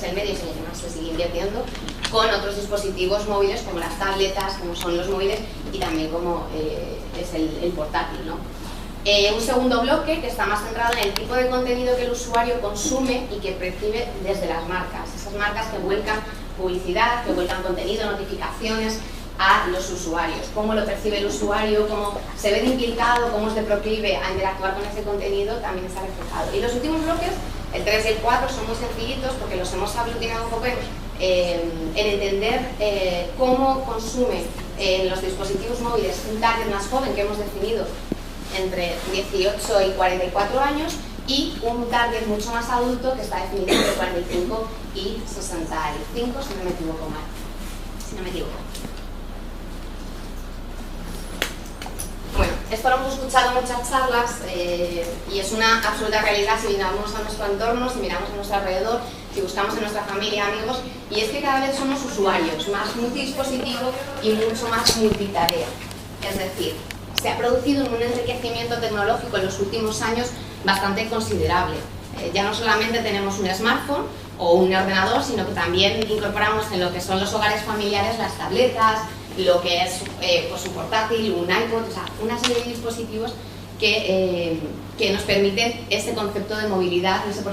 es el medio en el que más se sigue invirtiendo, con otros dispositivos móviles como las tabletas, como son los móviles, y también como es el portátil, ¿no? Un segundo bloque que está más centrado en el tipo de contenido que el usuario consume y que percibe desde las marcas. Esas marcas que vuelcan publicidad, que vuelcan contenido, notificaciones a los usuarios. Cómo lo percibe el usuario, cómo se ve implicado, cómo es de proclive a interactuar con ese contenido, también está reflejado. Y los últimos bloques, el 3 y el 4, son muy sencillitos porque los hemos aglutinado un poco en entender cómo consume los dispositivos móviles un target más joven que hemos definido entre 18 y 44 años y un target mucho más adulto que está definido entre 45 y 65, si no me equivoco mal. Si no me equivoco. Bueno, esto lo hemos escuchado en muchas charlas y es una absoluta realidad si miramos a nuestro entorno, si miramos a nuestro alrededor, si buscamos en nuestra familia, amigos, y es que cada vez somos usuarios más multidispositivo y mucho más multitarea. Es decir, se ha producido un enriquecimiento tecnológico en los últimos años bastante considerable. Ya no solamente tenemos un smartphone o un ordenador, sino que también incorporamos en lo que son los hogares familiares las tabletas, lo que es pues un portátil, un iPod, o sea, una serie de dispositivos que nos permiten ese concepto de movilidad, ese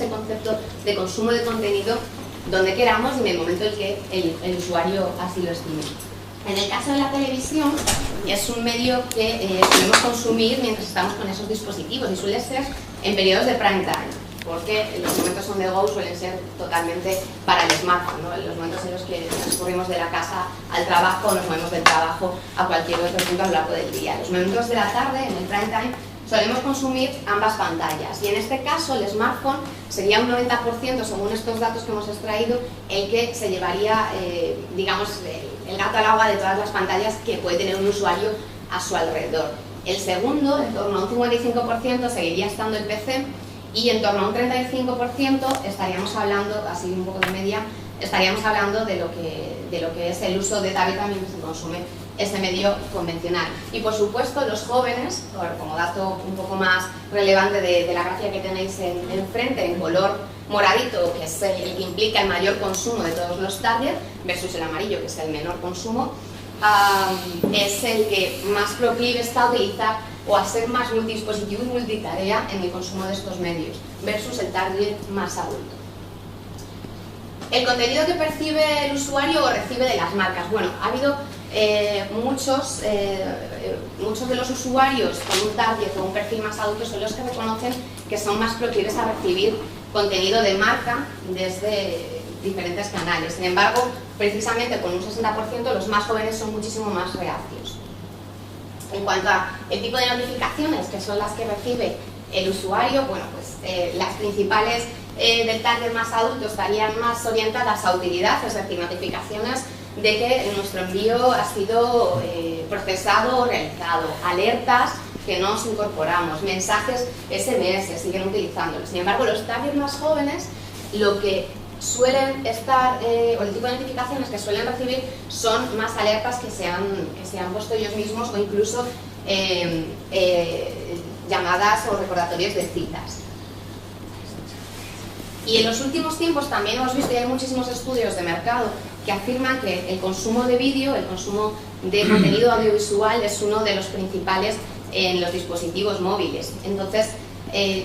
concepto de consumo de contenido donde queramos y en el momento en que el usuario así lo estime. En el caso de la televisión, es un medio que solemos consumir mientras estamos con esos dispositivos y suele ser en periodos de prime time, porque los momentos on the go suelen ser totalmente para el smartphone, ¿no? Los momentos en los que transcurrimos de la casa al trabajo, nos movemos del trabajo a cualquier otro punto a lo largo del día. Los momentos de la tarde, en el prime time, solemos consumir ambas pantallas y en este caso el smartphone sería un 90%, según estos datos que hemos extraído, el que se llevaría, digamos, el gato al agua de todas las pantallas que puede tener un usuario a su alrededor. El segundo, en torno a un 55%, seguiría estando el PC y en torno a un 35% estaríamos hablando, así un poco de media, estaríamos hablando de lo que es el uso de tableta mientras se consume ese medio convencional. Y por supuesto los jóvenes, como dato un poco más relevante de la gráfica que tenéis enfrente, en color moradito, que es el que implica el mayor consumo de todos los targets, versus el amarillo, que es el menor consumo, es el que más proclive está a utilizar o a ser más multidispositivo y multitarea en el consumo de estos medios, versus el target más adulto. El contenido que percibe el usuario o recibe de las marcas. Bueno, ha habido muchos de los usuarios con un target o un perfil más adulto son los que reconocen que son más proclives a recibir contenido de marca desde diferentes canales. Sin embargo, precisamente con un 60% los más jóvenes son muchísimo más reacios. En cuanto al tipo de notificaciones, que son las que recibe el usuario, bueno, pues las principales del target más adulto estarían más orientadas a utilidad, es decir, notificaciones de que nuestro envío ha sido procesado o realizado, alertas que nos incorporamos, mensajes SMS, siguen utilizándolo. Sin embargo, los targets más jóvenes, lo que suelen estar, o el tipo de notificaciones que suelen recibir son más alertas que se han puesto ellos mismos o incluso llamadas o recordatorios de citas. Y en los últimos tiempos también hemos visto, y hay muchísimos estudios de mercado que afirman que el consumo de vídeo, el consumo de contenido audiovisual es uno de los principales en los dispositivos móviles. Entonces,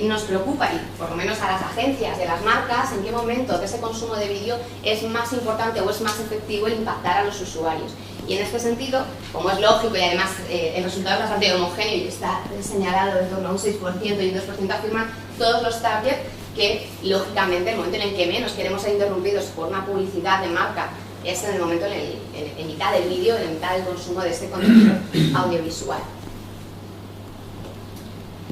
nos preocupa, y por lo menos a las agencias y a las marcas, en qué momento de ese consumo de vídeo es más importante o es más efectivo el impactar a los usuarios. Y en este sentido, como es lógico y además el resultado es bastante homogéneo y está señalado en torno a un 6% y un 2% afirman todos los targets que, lógicamente, el momento en el que menos queremos ser interrumpidos por una publicidad de marca es en el momento en mitad del vídeo, en mitad del consumo de este contenido audiovisual.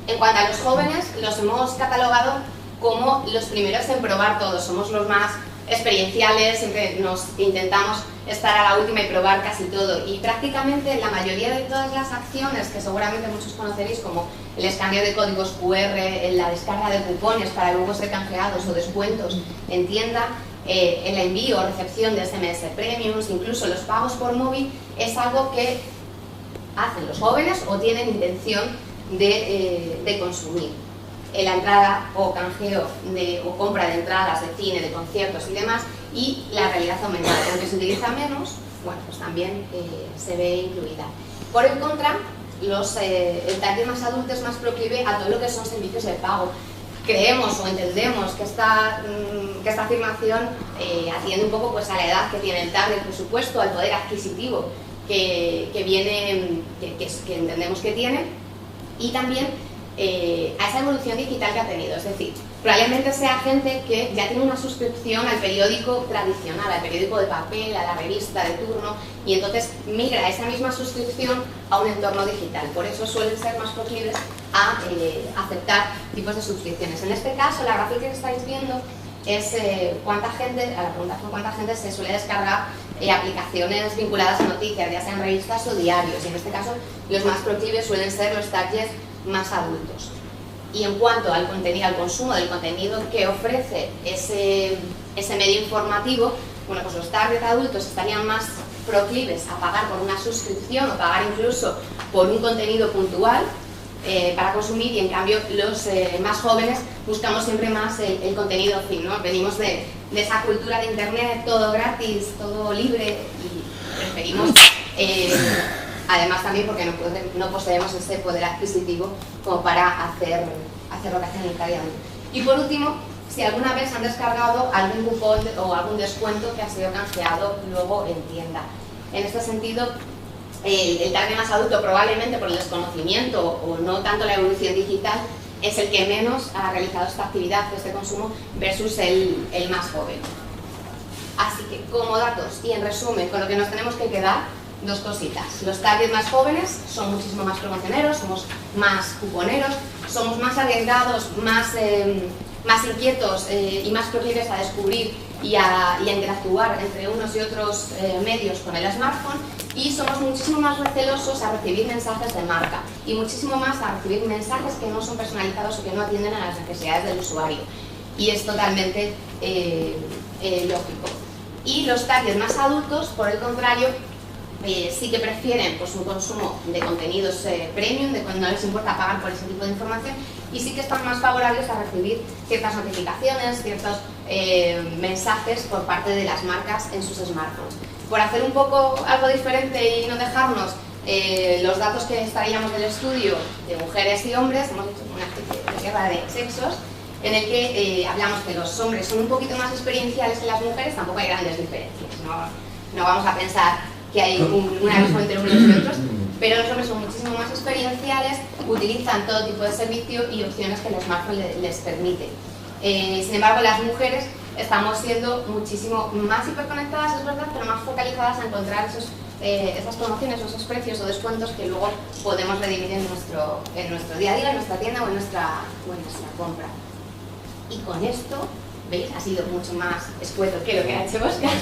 En cuanto a los jóvenes, los hemos catalogado como los primeros en probar todo. Somos los más experienciales, siempre nos intentamos estar a la última y probar casi todo. Y prácticamente la mayoría de todas las acciones que seguramente muchos conoceréis, como el escaneo de códigos QR, la descarga de cupones para luego ser canjeados o descuentos en tienda, el envío o recepción de SMS premiums, incluso los pagos por móvil, es algo que hacen los jóvenes o tienen intención de consumir. la entrada o canjeo o compra de entradas de cine, de conciertos y demás, y la realidad aumentada. Aunque se utiliza menos, bueno, pues también se ve incluida. Por el contra, el target más adulto es más proclive a todo lo que son servicios de pago. Creemos o entendemos que esta afirmación atiende un poco pues, a la edad que tiene el target, por supuesto, al poder adquisitivo que entendemos que tiene, y también a esa evolución digital que ha tenido. Es decir, probablemente sea gente que ya tiene una suscripción al periódico tradicional, al periódico de papel, a la revista de turno, y entonces migra esa misma suscripción a un entorno digital. Por eso suelen ser más proclives a aceptar tipos de suscripciones. En este caso, la gráfica que estáis viendo es cuánta gente, a la pregunta fue cuánta gente se suele descargar aplicaciones vinculadas a noticias, ya sean revistas o diarios, y en este caso los más proclives suelen ser los targets más adultos. Y en cuanto al contenido, al consumo del contenido que ofrece ese medio informativo, bueno, pues los target adultos estarían más proclives a pagar por una suscripción o pagar incluso por un contenido puntual para consumir, y en cambio los más jóvenes buscamos siempre más el contenido fin, ¿no? Venimos de esa cultura de internet, todo gratis, todo libre, y preferimos además también porque no poseemos ese poder adquisitivo como para hacer lo que hacen en el día. Y por último, si alguna vez han descargado algún cupón o algún descuento que ha sido canjeado luego en tienda. En este sentido, el target más adulto, probablemente por el desconocimiento o no tanto la evolución digital, es el que menos ha realizado esta actividad, este consumo, versus el más joven. Así que, como datos y en resumen, con lo que nos tenemos que quedar, dos cositas. Los targets más jóvenes son muchísimo más promocioneros, somos más cuponeros, somos más arriesgados, más inquietos y más proclives a descubrir y a interactuar entre unos y otros medios con el smartphone, y somos muchísimo más recelosos a recibir mensajes de marca y muchísimo más a recibir mensajes que no son personalizados o que no atienden a las necesidades del usuario. Y es totalmente lógico. Y los targets más adultos, por el contrario, sí que prefieren pues, un consumo de contenidos premium, de cuando no les importa pagar por ese tipo de información, y sí que están más favorables a recibir ciertas notificaciones, ciertos mensajes por parte de las marcas en sus smartphones. Por hacer un poco algo diferente y no dejarnos los datos que extraíamos del estudio de mujeres y hombres, hemos hecho una especie de guerra de sexos, en el que hablamos que los hombres son un poquito más experienciales que las mujeres. Tampoco hay grandes diferencias, no vamos a pensar que hay un abismo entre unos y otros, pero los hombres son muchísimo más experienciales, utilizan todo tipo de servicio y opciones que el smartphone les permite. Sin embargo, las mujeres estamos siendo muchísimo más hiperconectadas, es verdad, pero más focalizadas a encontrar esas promociones o esos precios o descuentos que luego podemos redimir en nuestro día a día, en nuestra tienda o en nuestra compra. Y con esto, ¿veis? Ha sido mucho más escueto que lo que ha hecho Óscar.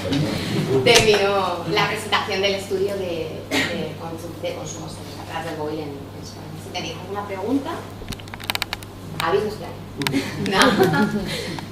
Terminó la presentación del estudio de consumos a través del móvil en España. Si tenéis alguna pregunta, avisos, claro. ¿No?